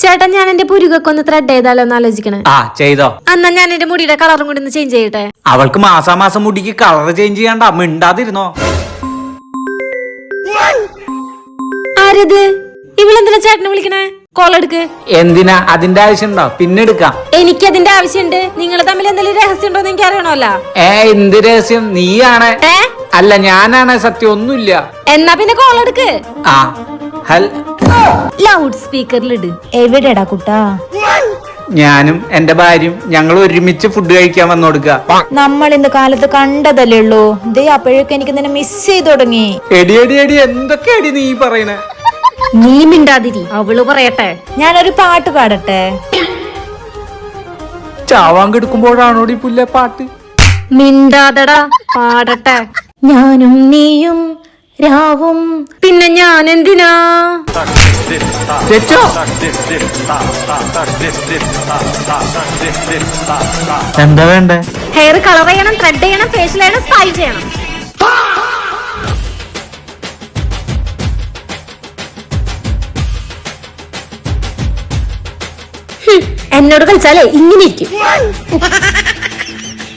ചേട്ടാ ഞാൻ എന്റെ പുരുകൊക്കെ ഒന്ന് ത്രെഡ് ചെയ്താലോ എന്ന് ആലോചിക്കണേ. ആ ചെയ്തോ. എന്നാ ഞാൻ എന്റെ മുടിയുടെ കളറും കൂടി ഒന്ന് ചേഞ്ച് ചെയ്യട്ടെ. അവൾക്ക് മാസാമാസം മുടിക്ക് കളർ ചേഞ്ച് ചെയ്യണ്ട, മിണ്ടാതിരുന്നോ. ആരത്? ഇവളെന്തിനാ ചേട്ടനെ വിളിക്കണേ? കോൾ എടുക്ക്. എന്തിനാ? അതിന്റെ ആവശ്യമുണ്ടോ? പിന്നെ എടുക്കാം. എനിക്ക് അതിന്റെ ആവശ്യമുണ്ട്. നിങ്ങൾ തമ്മിൽ എന്തെങ്കിലും രഹസ്യം ഉണ്ടോ എന്ന് എനിക്ക് അറിയണമല്ലോ. എന്ത് രഹസ്യം? നീയാണ്? അല്ല ഞാനാണ്. സത്യം ഒന്നുമില്ല. എന്നാ പിന്നെ കോൾ എടുക്ക്. ആ ലൗഡ് സ്പീക്കറിലിട്. എവിടെടാ കുട്ടാ? ഞാനും എന്റെ ഭാര്യയും ഞങ്ങൾ ഒരുമിച്ച് ഫുഡ് കഴിക്കാൻ വന്നു കൊടുക്കുക. നമ്മൾ ഇന്ന് കാലത്ത് കണ്ടതല്ലേ ഉള്ളൂ. ദേ അപ്പോഴേക്കും എനിക്ക് നിന്നെ മിസ് ചെയ്ത് തുടങ്ങി. എടി എടി എടി എന്തൊക്കെയാടി നീ പറയണേ? നീ മിണ്ടാതിരി, അവള് പറയട്ടെ. ഞാനൊരു പാട്ട് പാടട്ടെ? ചാവാൻ കെടുക്കുമ്പോഴാണോടി പുല്ല പാട്ട്? മിണ്ടാതടാ, പാടട്ടെ. ഞാനും നീയും രാവും. പിന്നെ ഞാൻ എന്തിനാ? എന്താ വേണ്ടേ? ഹെയർ കളർ ചെയ്യണം, ത്രെഡ് ചെയ്യണം, ഫേഷ്യൽ ചെയ്യണം, സ്റ്റൈൽ ചെയ്യണം. എന്നോട് കളിച്ചാലേ ഇങ്ങനെ ഇരിക്കും.